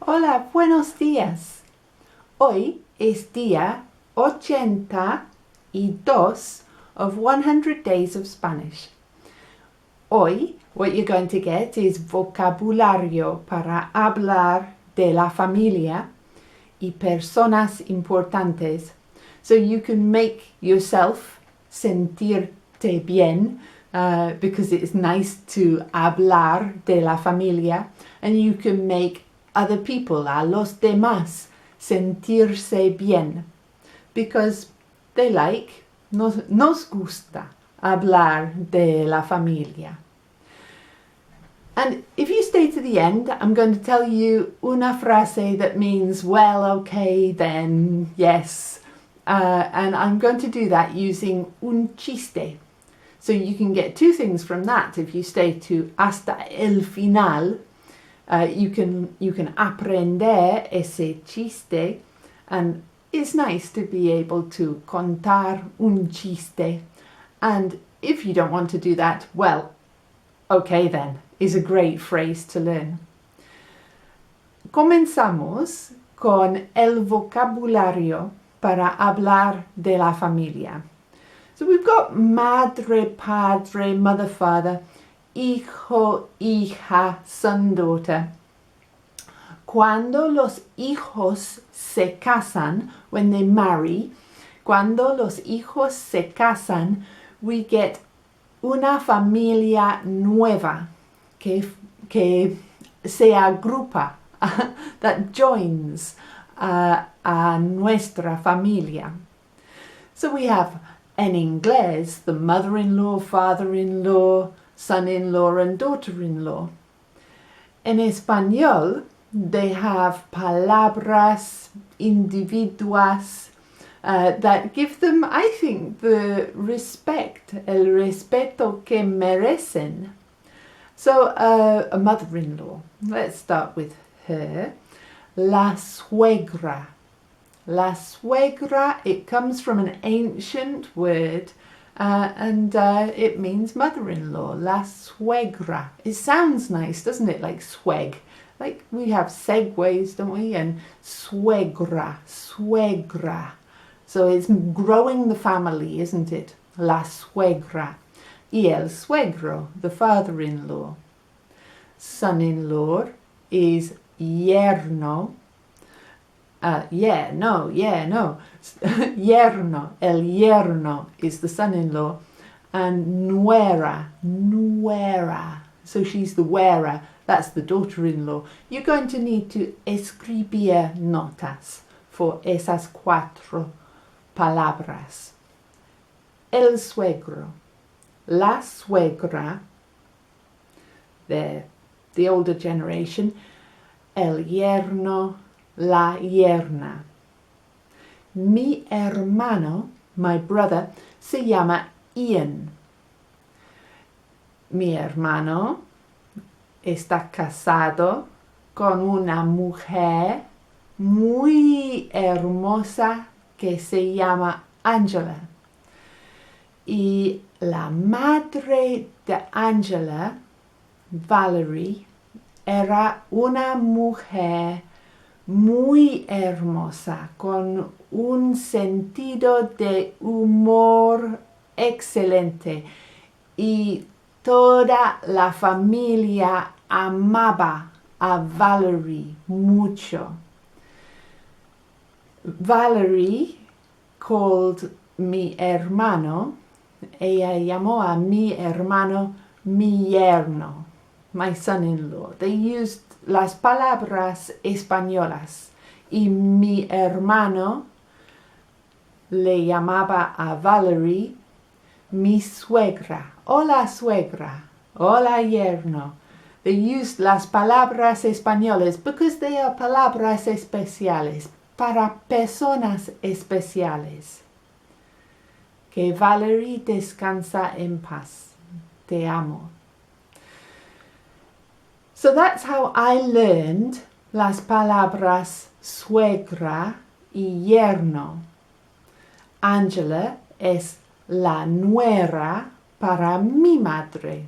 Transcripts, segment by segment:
Hola, buenos días. Hoy es día 82 of 100 Days of Spanish. Hoy, what you're going to get is vocabulario para hablar de la familia y personas importantes, so you can make yourself sentirte bien, because it's nice to hablar de la familia, and you can make other people, a los demás, sentirse bien, because they like, nos gusta hablar de la familia. And if you stay to the end, I'm going to tell you una frase that means, well, okay, then, yes. And I'm going to do that using un chiste. So you can get two things from that. If you stay to hasta el final, you can aprender ese chiste, and it's nice to be able to contar un chiste. And if you don't want to do that, well, okay then, is a great phrase to learn. Comenzamos con el vocabulario para hablar de la familia. So we've got madre, padre, mother, father, hijo, hija, son, daughter. Cuando los hijos se casan, when they marry, cuando los hijos se casan, we get una familia nueva que se agrupa, that joins a nuestra familia. So we have en inglés the mother-in-law, father-in-law, son-in-law and daughter-in-law. En español, they have palabras, individuas, that give them, I think, the respect, el respeto que merecen. So, a mother-in-law, let's start with her. La suegra. La suegra, it comes from an ancient word, and it means mother-in-law. La suegra. It sounds nice, doesn't it? Like sweg. Like we have segways, don't we? And suegra, suegra. So it's growing the family, isn't it? La suegra. Y el suegro, the father-in-law. Son-in-law is yerno. Yerno. El yerno is the son-in-law. And nuera. So she's the wearer. That's the daughter-in-law. You're going to need to escribir notas for esas cuatro palabras. El suegro. La suegra. The older generation. El yerno. La yerna. Mi hermano, my brother, se llama Ian. Mi hermano está casado con una mujer muy hermosa que se llama Angela. Y la madre de Angela, Valerie, era una mujer muy hermosa, con un sentido de humor excelente, y toda la familia amaba a Valerie mucho. Valerie called mi hermano, ella llamó a mi hermano mi yerno, my son-in-law. They used las palabras españolas, y mi hermano le llamaba a Valerie mi suegra. Hola suegra, hola yerno. They used las palabras españolas because they are palabras especiales, para personas especiales. Que Valerie descansa en paz. Te amo. So that's how I learned las palabras suegra y yerno. Angela es la nuera para mi madre.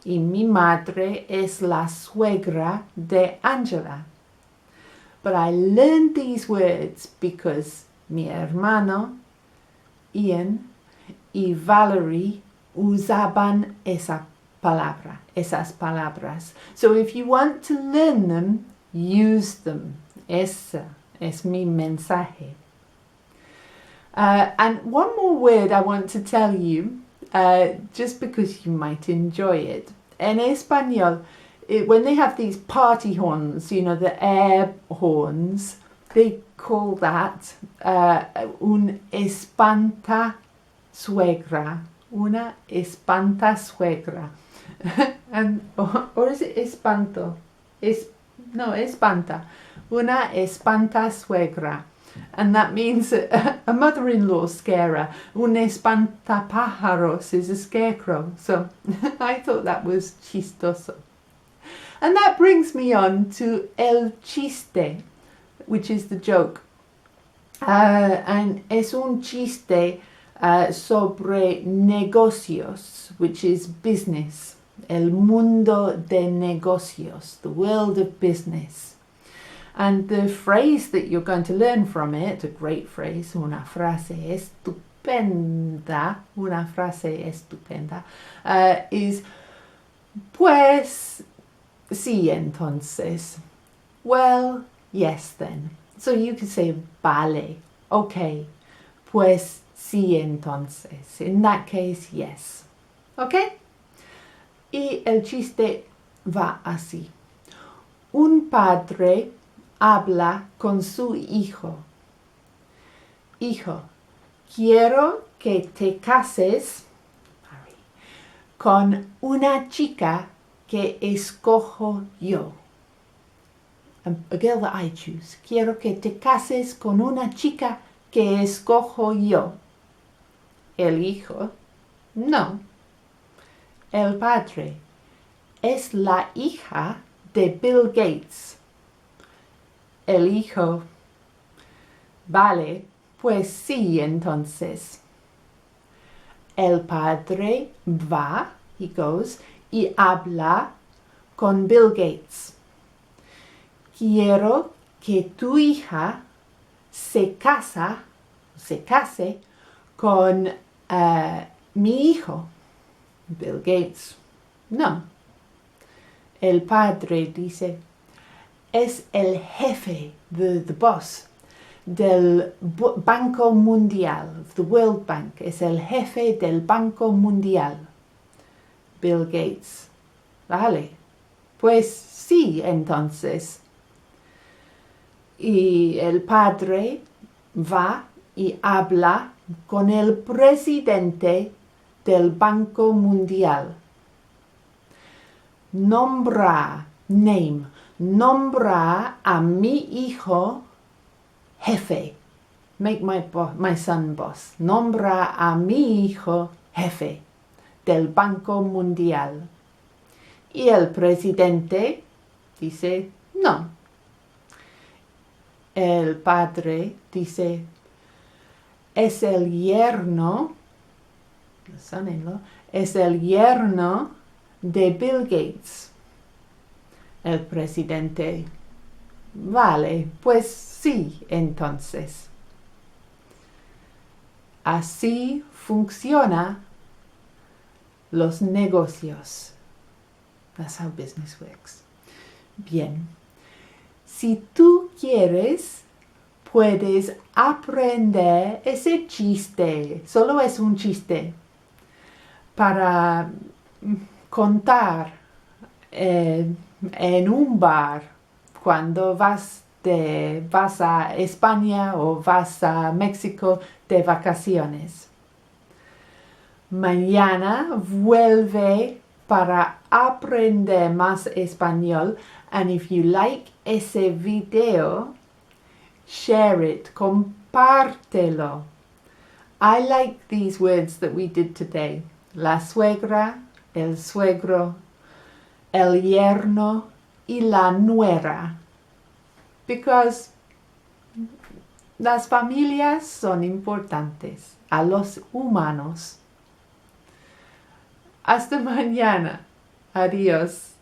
Y mi madre es la suegra de Angela. but I learned these words because mi hermano, Ian, y Valerie usaban esas palabras. So if you want to learn them, use them. Ese es mi mensaje. And one more word I want to tell you, just because you might enjoy it. En español, when they have these party horns, you know, the air horns, they call that un espantasuegra. Una espantasuegra. And, or is it espanto? No, espanta. Una espantasuegra. And that means a mother-in-law scarer. Un espantapájaros is a scarecrow. So I thought that was chistoso. And that brings me on to el chiste, which is the joke. And es un chiste sobre negocios, which is business. El mundo de negocios, the world of business. And the phrase that you're going to learn from it, a great phrase, una frase estupenda, is pues sí entonces. Well, yes then. So you could say vale, okay, pues sí entonces. In that case, yes. Okay? Y el chiste va así. Un padre habla con su hijo. Hijo, quiero que te cases con una chica que escojo yo. A girl that I choose. Quiero que te cases con una chica que escojo yo. El hijo, no. El padre, es la hija de Bill Gates. El hijo, vale, pues sí entonces. El padre va, he goes, y habla con Bill Gates. Quiero que tu hija se case con mi hijo, Bill Gates. No. El padre dice, es el jefe, the boss, del Banco Mundial, the World Bank. Es el jefe del Banco Mundial, Bill Gates. Vale, pues sí, entonces. Y el padre va y habla con el presidente del Banco Mundial. Nombra a mi hijo jefe. Make my son boss. Nombra a mi hijo jefe del Banco Mundial. Y el presidente dice no. El padre dice, es el yerno, son-in-law, es el yerno de Bill Gates. El presidente, vale, pues sí, entonces. Así funciona los negocios. That's how business works. Bien. Si tú quieres, puedes aprender ese chiste. Solo es un chiste. Para contar en un bar cuando vas a España o vas a México de vacaciones. Mañana vuelve para aprender más español. And if you like ese video, share it, compártelo. I like these words that we did today. La suegra, el suegro, el yerno y la nuera. Because las familias son importantes a los humanos. Hasta mañana. Adiós.